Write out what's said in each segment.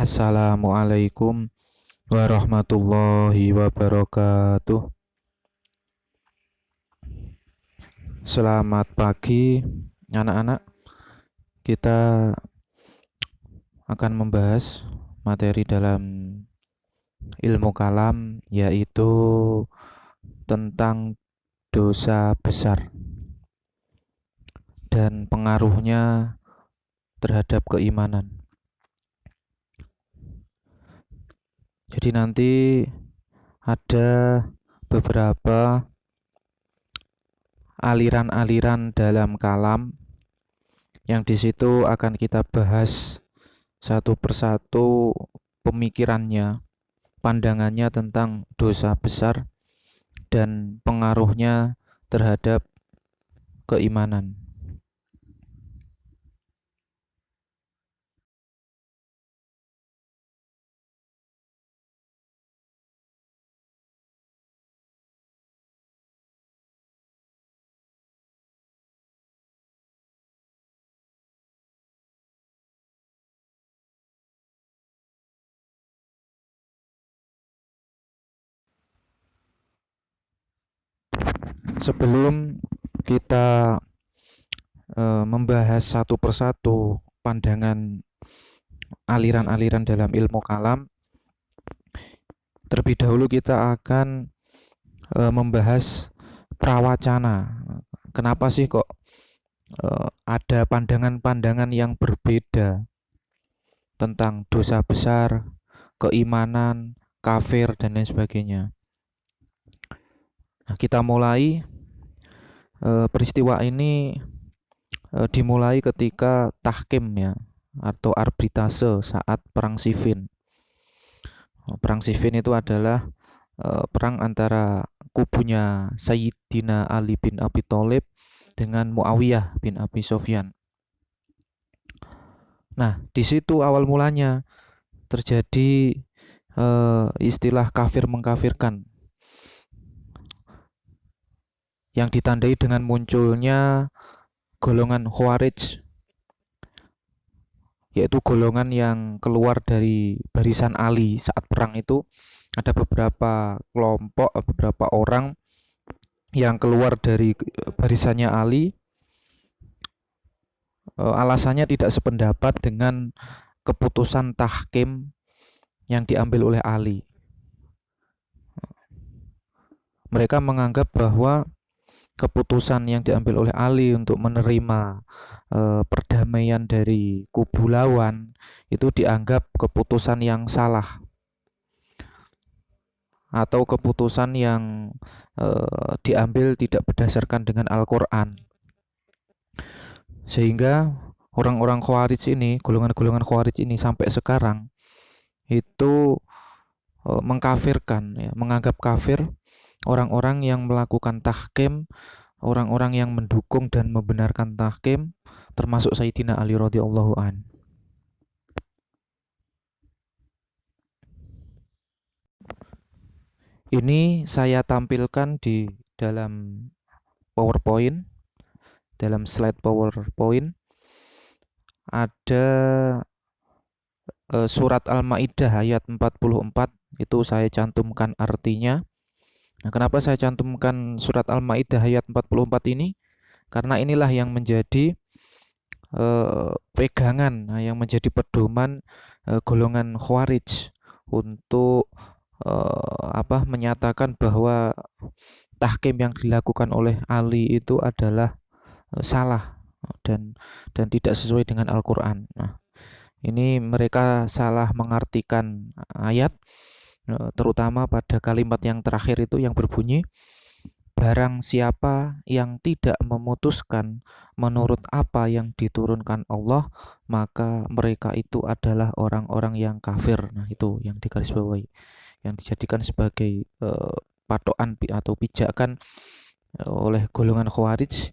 Assalamualaikum warahmatullahi wabarakatuh. Selamat pagi, anak-anak. Kita akan membahas materi dalam ilmu kalam, yaitu tentang dosa besar dan pengaruhnya terhadap keimanan. Jadi nanti ada beberapa aliran-aliran dalam kalam yang di situ akan kita bahas satu persatu pemikirannya, pandangannya tentang dosa besar dan pengaruhnya terhadap keimanan. Sebelum kita membahas satu persatu pandangan aliran-aliran dalam ilmu kalam, terlebih dahulu kita akan membahas prawacana. Kenapa sih kok ada pandangan-pandangan yang berbeda tentang dosa besar, keimanan, kafir, dan lain sebagainya. Nah, kita mulai peristiwa ini dimulai ketika tahkim ya, atau arbitrase saat perang Siffin. Perang Siffin itu adalah perang antara kubunya Sayyidina Ali bin Abi Thalib dengan Muawiyah bin Abi Sufyan. Nah, di situ awal mulanya terjadi istilah kafir mengkafirkan yang ditandai dengan munculnya golongan Khawarij, yaitu golongan yang keluar dari barisan Ali saat perang itu. Ada beberapa kelompok, beberapa orang yang keluar dari barisannya Ali, alasannya tidak sependapat dengan keputusan tahkim yang diambil oleh Ali. Mereka menganggap bahwa keputusan yang diambil oleh Ali untuk menerima perdamaian dari kubu lawan itu dianggap keputusan yang salah atau keputusan yang diambil tidak berdasarkan dengan Al-Quran. Sehingga orang-orang Khawarij ini, golongan-golongan Khawarij ini sampai sekarang itu mengkafirkan, ya, menganggap kafir orang-orang yang melakukan tahkim, orang-orang yang mendukung dan membenarkan tahkim, termasuk Sayyidina Ali radhiyallahu an. Ini saya tampilkan di dalam PowerPoint, dalam slide PowerPoint ada surat Al-Maidah ayat 44, itu saya cantumkan artinya. Nah, kenapa saya cantumkan surat Al-Maidah ayat 44 ini? Karena inilah yang menjadi pegangan, yang menjadi pedoman golongan Khawarij untuk menyatakan bahwa tahkim yang dilakukan oleh Ali itu adalah salah dan tidak sesuai dengan Al-Quran. Nah, ini mereka salah mengartikan ayat, terutama pada kalimat yang terakhir itu yang berbunyi, barang siapa yang tidak memutuskan menurut apa yang diturunkan Allah, maka mereka itu adalah orang-orang yang kafir. Nah, itu yang digarisbawahi, yang dijadikan sebagai patokan atau pijakan oleh golongan Khawarij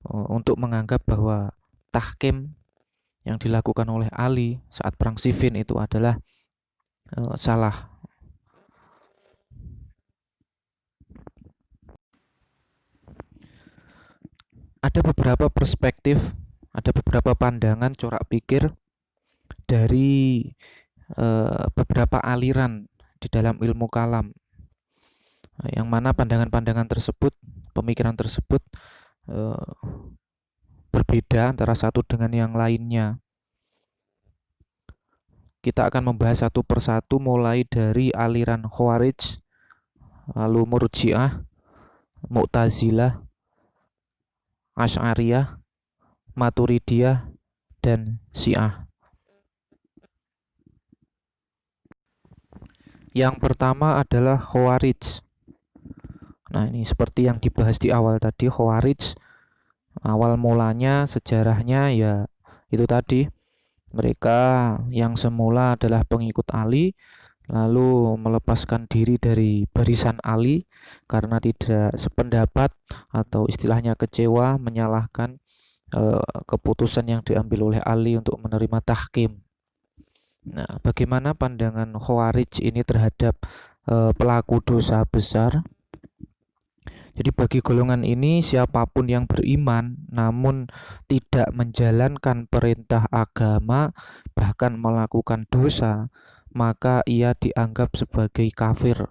untuk menganggap bahwa tahkim yang dilakukan oleh Ali saat perang Siffin itu adalah salah. Ada beberapa perspektif, ada beberapa pandangan corak pikir dari beberapa aliran di dalam ilmu kalam, yang mana pandangan-pandangan tersebut, pemikiran tersebut eh, berbeda antara satu dengan yang lainnya. Kita akan membahas satu persatu mulai dari aliran Khawarij, lalu Murji'ah, Mu'tazilah, Asy'ariyah, Maturidiyah, dan Syiah. Yang pertama adalah Khawarij. Nah, ini seperti yang dibahas di awal tadi, Khawarij awal mulanya sejarahnya ya itu tadi, mereka yang semula adalah pengikut Ali lalu melepaskan diri dari barisan Ali karena tidak sependapat atau istilahnya kecewa, menyalahkan keputusan yang diambil oleh Ali untuk menerima tahkim. Nah, bagaimana pandangan Khawarij ini terhadap pelaku dosa besar? Jadi bagi golongan ini, siapapun yang beriman namun tidak menjalankan perintah agama, bahkan melakukan dosa, maka ia dianggap sebagai kafir,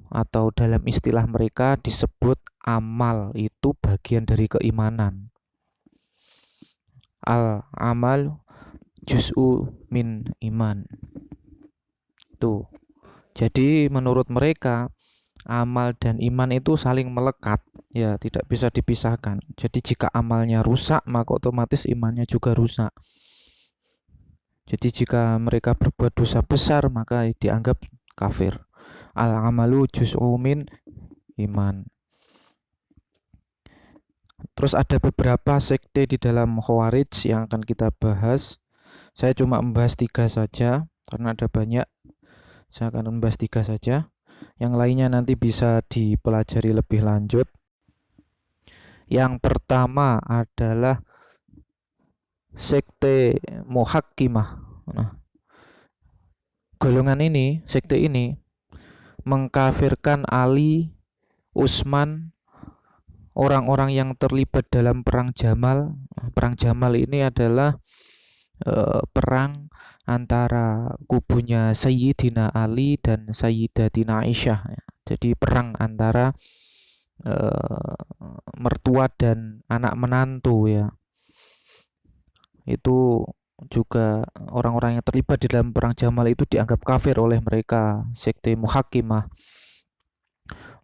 atau dalam istilah mereka disebut amal itu bagian dari keimanan. Al-amal juz'u min iman. Tuh. Jadi menurut mereka amal dan iman itu saling melekat, ya tidak bisa dipisahkan. Jadi jika amalnya rusak, maka otomatis imannya juga rusak. Jadi jika mereka berbuat dosa besar, maka dianggap kafir. Al-amalu juz'u min iman. Terus ada beberapa sekte di dalam Khawarij yang akan kita bahas. Saya cuma membahas 3 saja karena ada banyak. Saya akan membahas 3 saja. Yang lainnya nanti bisa dipelajari lebih lanjut. Yang pertama adalah sekte Muhakkimah. Nah, golongan ini, sekte ini mengkafirkan Ali, Utsman, orang-orang yang terlibat dalam perang Jamal. Perang Jamal ini adalah perang antara kubunya Sayyidina Ali dan Sayyidatina Aisyah. Jadi perang antara mertua dan anak menantu ya. Itu juga orang-orang yang terlibat di dalam perang Jamal itu dianggap kafir oleh mereka, sekte Muhakkimah.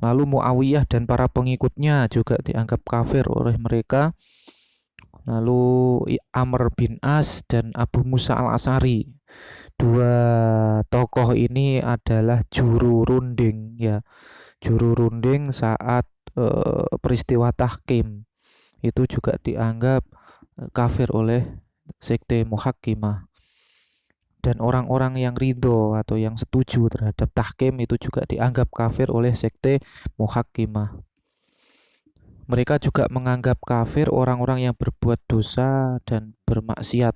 Lalu Muawiyah dan para pengikutnya juga dianggap kafir oleh mereka. Lalu Amr bin As dan Abu Musa al-Asy'ari. Dua tokoh ini adalah juru runding ya. Juru runding saat peristiwa tahkim. Itu juga dianggap kafir oleh sekte Muhakkimah. Dan orang-orang yang ridho atau yang setuju terhadap tahkim itu juga dianggap kafir oleh sekte Muhakkimah. Mereka juga menganggap kafir orang-orang yang berbuat dosa dan bermaksiat.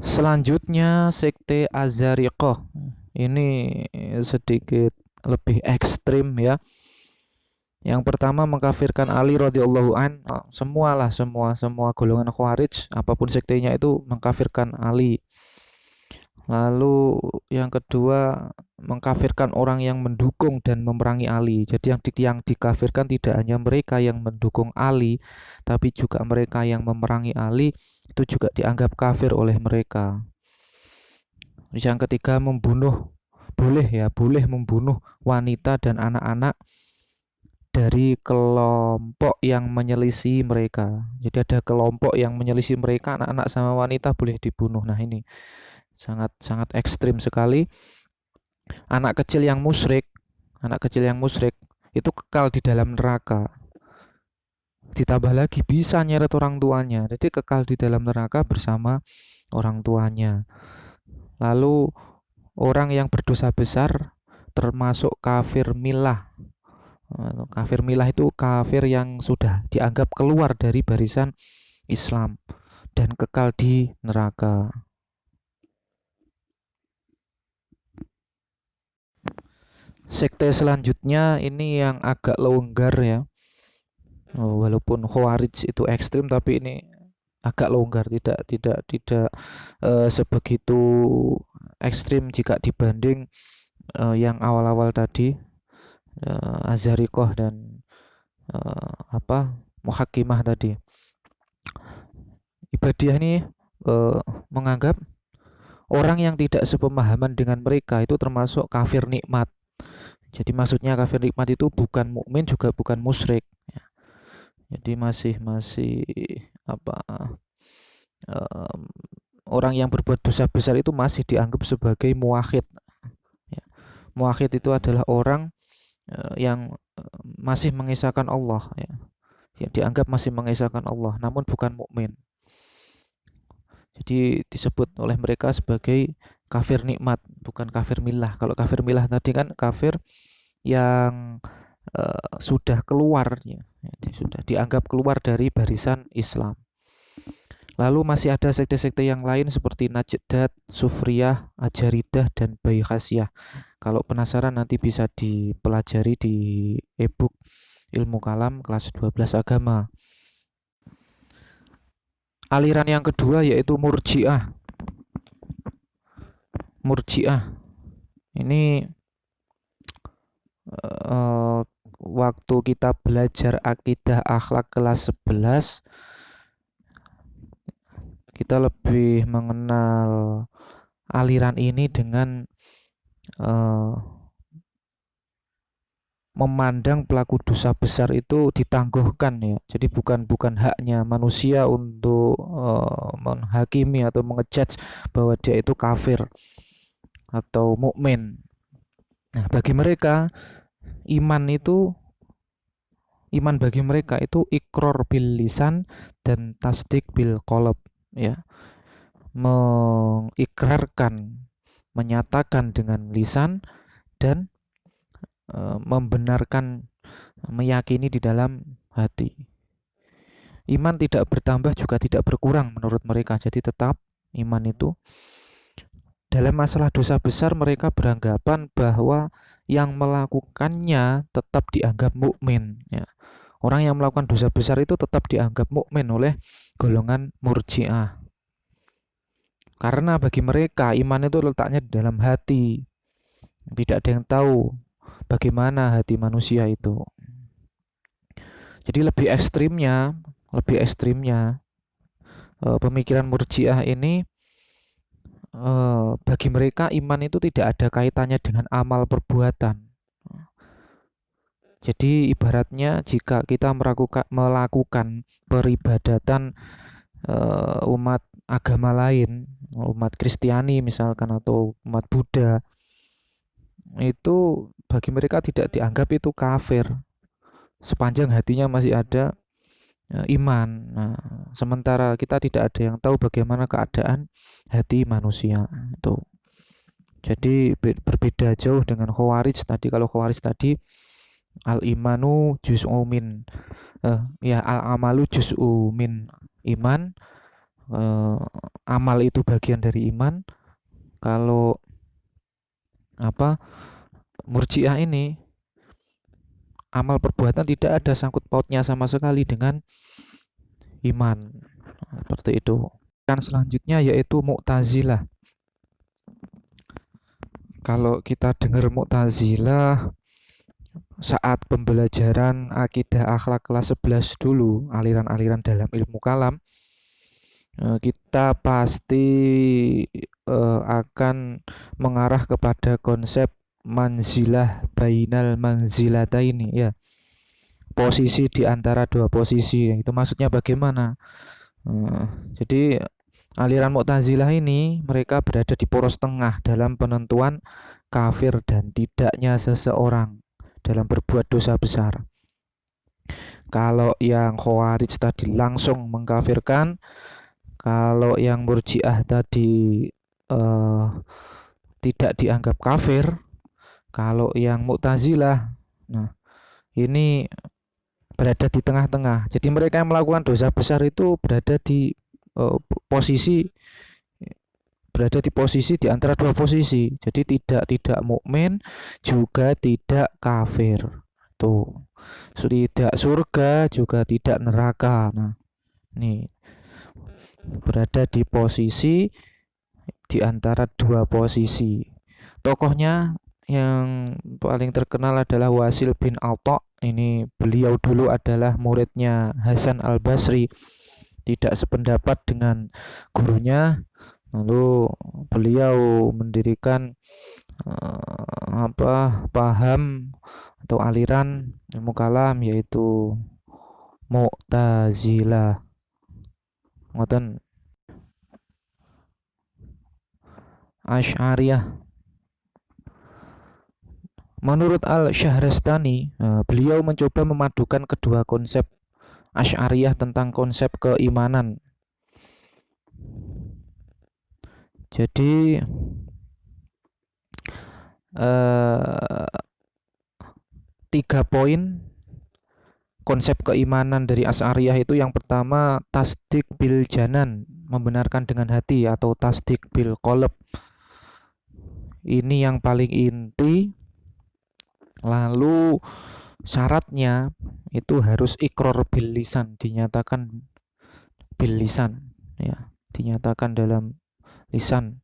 Selanjutnya sekte Azariqah. Ini sedikit lebih ekstrim ya. Yang pertama mengkafirkan Ali radhiyallahu an. Semua golongan Khawarij apapun sektenya itu mengkafirkan Ali. Lalu yang kedua mengkafirkan orang yang mendukung dan memerangi Ali. Jadi yang dikafirkan tidak hanya mereka yang mendukung Ali, tapi juga mereka yang memerangi Ali itu juga dianggap kafir oleh mereka. Yang ketiga boleh membunuh wanita dan anak-anak dari kelompok yang menyelisih mereka. Jadi ada kelompok yang menyelisih mereka, anak-anak sama wanita boleh dibunuh. Nah, ini sangat ekstrim sekali. Anak kecil yang musyrik itu kekal di dalam neraka. Ditambah lagi bisa nyeret orang tuanya. Jadi kekal di dalam neraka bersama orang tuanya. Lalu orang yang berdosa besar termasuk kafir milah. Kafir milah itu kafir yang sudah dianggap keluar dari barisan Islam dan kekal di neraka. Sekte selanjutnya ini yang agak longgar ya. Walaupun Khawarij itu ekstrim, tapi ini agak longgar, tidak sebegitu ekstrim jika dibanding yang awal-awal tadi, Azharikoh dan Muhakimah tadi. Ibadiyah ini menganggap orang yang tidak sepemahaman dengan mereka itu termasuk kafir nikmat. Jadi maksudnya kafir nikmat itu bukan mukmin juga bukan musyrik. Ya. Jadi masih apa em, orang yang berbuat dosa besar itu masih dianggap sebagai muwahhid. Ya. Muwahhid itu adalah orang yang masih mengesahkan Allah, ya. Yang dianggap masih mengesahkan Allah, namun bukan mukmin. Jadi disebut oleh mereka sebagai kafir nikmat, bukan kafir milah. Kalau kafir milah tadi kan kafir yang sudah keluar, ya, sudah dianggap keluar dari barisan Islam. Lalu masih ada sekte-sekte yang lain seperti Najdat, Sufriyah, Ajaridah, dan Baihasiyah. Kalau penasaran nanti bisa dipelajari di e-book Ilmu Kalam kelas 12 agama. Aliran yang kedua yaitu Murji'ah. Murji'ah ini waktu kita belajar akidah akhlak kelas 11 kita lebih mengenal aliran ini dengan memandang pelaku dosa besar itu ditangguhkan, ya. Jadi bukan haknya manusia untuk menghakimi atau mengejudge bahwa dia itu kafir atau mukmin. Nah, bagi mereka iman bagi mereka itu ikror bil lisan dan tasdik bil qalb, ya. Mengikrarkan, menyatakan dengan lisan dan membenarkan, meyakini di dalam hati. Iman tidak bertambah juga tidak berkurang menurut mereka. Jadi tetap iman itu. Dalam masalah dosa besar mereka beranggapan bahwa yang melakukannya tetap dianggap mukmin, ya. Orang yang melakukan dosa besar itu tetap dianggap mukmin oleh golongan Murji'ah. Karena bagi mereka iman itu letaknya di dalam hati. Tidak ada yang tahu bagaimana hati manusia itu. Jadi lebih ekstrimnya pemikiran Murji'ah ini, bagi mereka iman itu tidak ada kaitannya dengan amal perbuatan. Jadi ibaratnya jika kita melakukan peribadatan umat agama lain, umat Kristiani misalkan atau umat Buddha, itu bagi mereka tidak dianggap itu kafir sepanjang hatinya masih ada iman. Nah, sementara kita tidak ada yang tahu bagaimana keadaan hati manusia itu. Jadi berbeda jauh dengan Khawarij tadi. Kalau Khawarij tadi al imanu juz'u min al amalu juz'u min iman, amal itu bagian dari iman. Kalau Murji'ah ini amal perbuatan tidak ada sangkut pautnya sama sekali dengan iman. Seperti itu. Dan selanjutnya yaitu Mu'tazilah. Kalau kita dengar Mu'tazilah saat pembelajaran akidah akhlak kelas 11 dulu, aliran-aliran dalam ilmu kalam, kita pasti akan mengarah kepada konsep manzilah bainal manzilataini, ya. Posisi di antara dua posisi. Itu maksudnya bagaimana? Jadi aliran Mu'tazilah ini mereka berada di poros tengah dalam penentuan kafir dan tidaknya seseorang dalam berbuat dosa besar. Kalau yang Khawarij tadi langsung mengkafirkan, kalau yang Murji'ah tadi tidak dianggap kafir, kalau yang Mu'tazilah, nah ini berada di tengah-tengah. Jadi mereka yang melakukan dosa besar itu berada di posisi di antara dua posisi. Jadi tidak mukmin juga tidak kafir. Tuh. Tidak surga juga tidak neraka. Nah, nih. berada di posisi di antara dua posisi. Tokohnya yang paling terkenal adalah Wasil bin Atha. Ini beliau dulu adalah muridnya Hasan Al-Basri, tidak sependapat dengan gurunya. Lalu beliau mendirikan paham atau aliran ilmu kalam, yaitu Mu'tazilah. Ngoten. Asy'ariyah. Menurut Al-Syahrastani, beliau mencoba memadukan kedua konsep Asy'ariyah tentang konsep keimanan. Jadi tiga poin konsep keimanan dari Asy'ariyah itu, yang pertama tasdik bil janan, membenarkan dengan hati, atau tasdik bil qalb. Ini yang paling inti. Lalu syaratnya itu harus iqrar bil lisan, dinyatakan bil lisan, ya, dinyatakan dalam lisan.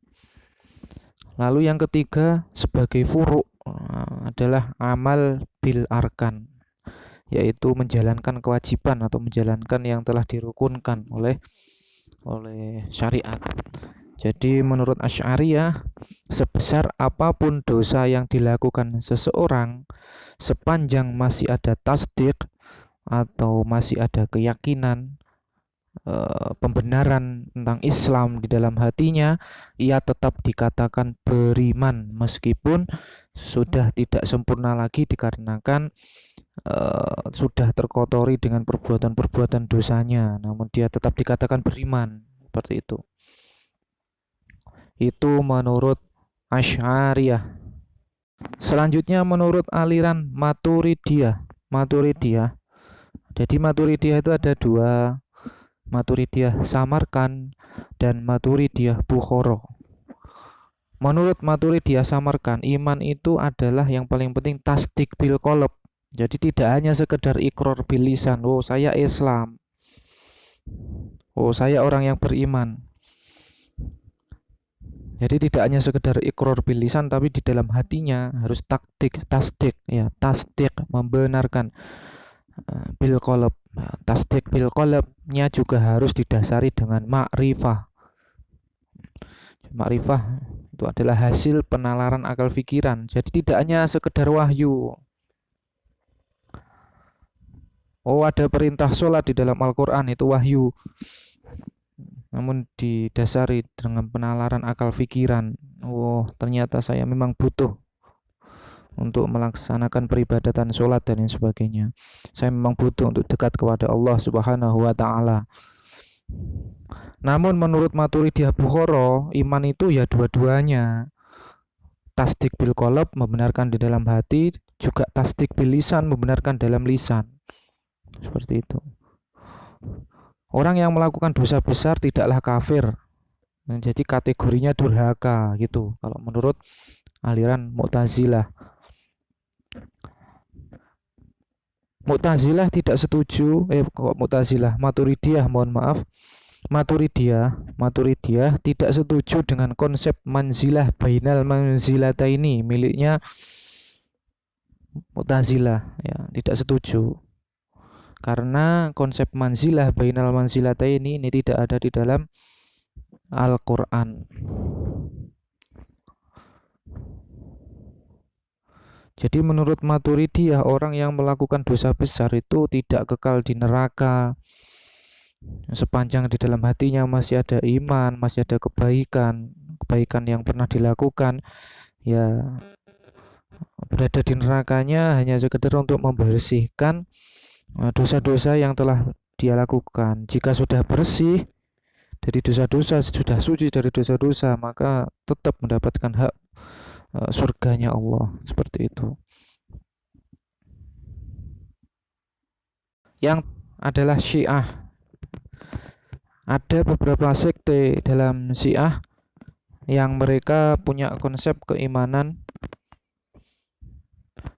Lalu yang ketiga sebagai furu' adalah amal bil arkan, yaitu menjalankan kewajiban atau menjalankan yang telah dirukunkan oleh syariat. Jadi menurut Asy'ariyah, sebesar apapun dosa yang dilakukan seseorang, sepanjang masih ada tasdik atau masih ada keyakinan, pembenaran tentang Islam di dalam hatinya, ia tetap dikatakan beriman meskipun sudah tidak sempurna lagi dikarenakan sudah terkotori dengan perbuatan-perbuatan dosanya, namun dia tetap dikatakan beriman. Seperti itu. Itu menurut Asy'ariyah. Selanjutnya menurut aliran Maturidiyah. Jadi Maturidiyah itu ada dua, Maturidiyah Samarkand dan Maturidiyah Bukhara. Menurut Maturidiyah Samarkand, iman itu adalah yang paling penting tasdik bil qalb. Jadi tidak hanya sekedar iqrar bil lisan, oh saya Islam, oh saya orang yang beriman. Jadi tidak hanya sekedar iqrar bil lisan, tapi di dalam hatinya harus tasdik, ya, tasdik, membenarkan bil qalb. Tasdik bil qalbnya juga harus didasari dengan ma'rifah. Ma'rifah itu adalah hasil penalaran akal pikiran. Jadi tidak hanya sekedar wahyu. Oh, ada perintah sholat di dalam Al-Quran, itu wahyu. Namun didasari dengan penalaran akal pikiran. Oh, ternyata saya memang butuh untuk melaksanakan peribadatan sholat dan lain sebagainya. Saya memang butuh untuk dekat kepada Allah Subhanahu wa Ta'ala. Namun menurut Maturidiyah Bukhara, iman itu ya dua-duanya. Tasdik bil qalb, membenarkan di dalam hati, juga tasdik bil lisan, membenarkan dalam lisan. Seperti itu. Orang yang melakukan dosa besar tidaklah kafir. Jadi kategorinya durhaka gitu kalau menurut aliran Mu'tazilah. Mu'tazilah tidak setuju, Maturidiyah, mohon maaf. Maturidiyah tidak setuju dengan konsep manzilah bainal manzilataini miliknya Mu'tazilah, ya, tidak setuju. Karena konsep manzilah bainal manzilataini ini tidak ada di dalam Al-Qur'an. Jadi menurut Maturidiyah, orang yang melakukan dosa besar itu tidak kekal di neraka sepanjang di dalam hatinya masih ada iman, masih ada kebaikan yang pernah dilakukan. Ya, berada di nerakanya hanya sekedar untuk membersihkan dosa-dosa yang telah dia lakukan. Jika sudah bersih dari dosa-dosa, sudah suci dari dosa-dosa, maka tetap mendapatkan hak surganya Allah. Seperti itu. Yang adalah Syiah. Ada beberapa sekte dalam Syiah yang mereka punya konsep keimanan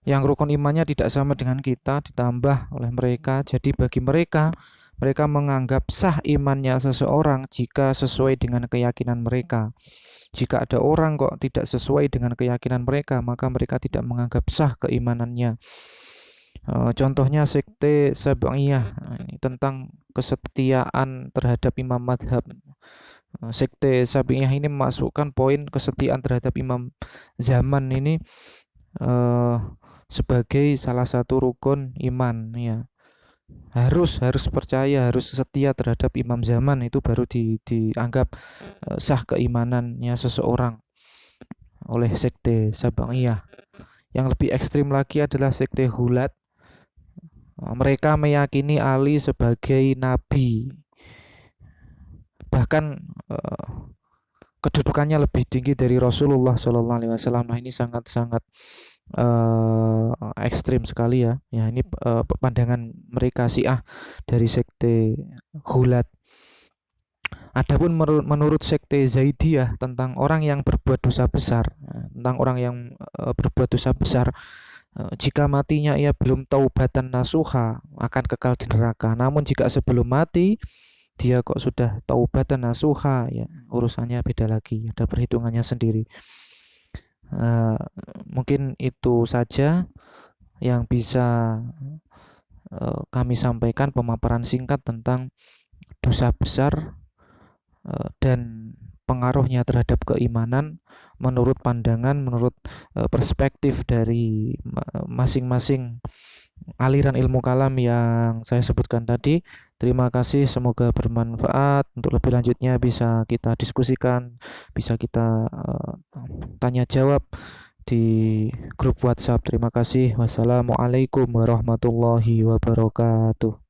yang rukun imannya tidak sama dengan kita, ditambah oleh mereka. Jadi bagi mereka Mereka menganggap sah imannya seseorang jika sesuai dengan keyakinan mereka. Jika ada orang kok tidak sesuai dengan keyakinan mereka, maka mereka tidak menganggap sah keimanannya. Contohnya sekte Sabaiyah, ini tentang kesetiaan terhadap imam madhab. Sekte Sabaiyah ini memasukkan poin kesetiaan terhadap imam zaman ini eh, sebagai salah satu rukun iman, ya. Harus percaya, harus setia terhadap imam zaman, itu baru dianggap sah keimanannya seseorang oleh sekte Sabaiyah. Yang lebih ekstrim lagi adalah sekte Hulat. Mereka meyakini Ali sebagai nabi, bahkan kedudukannya lebih tinggi dari Rasulullah Shallallahu Alaihi Wasallam. Nah, ini sangat-sangat ekstrim sekali, ya. Ya, ini pandangan mereka Syiah dari sekte Hulat. Adapun menurut sekte Zaidiyah tentang orang yang berbuat dosa besar, tentang orang yang berbuat dosa besar, jika matinya ia belum taubatan nasuha akan kekal di neraka. Namun jika sebelum mati dia kok sudah taubatan nasuha, ya urusannya beda lagi, ada perhitungannya sendiri. Mungkin itu saja yang bisa kami sampaikan, pemaparan singkat tentang dosa besar dan pengaruhnya terhadap keimanan menurut pandangan, menurut perspektif dari masing-masing aliran ilmu kalam yang saya sebutkan tadi. Terima kasih, semoga bermanfaat. Untuk lebih lanjutnya bisa kita diskusikan, bisa kita tanya jawab di grup WhatsApp. Terima kasih. Wassalamualaikum warahmatullahi wabarakatuh.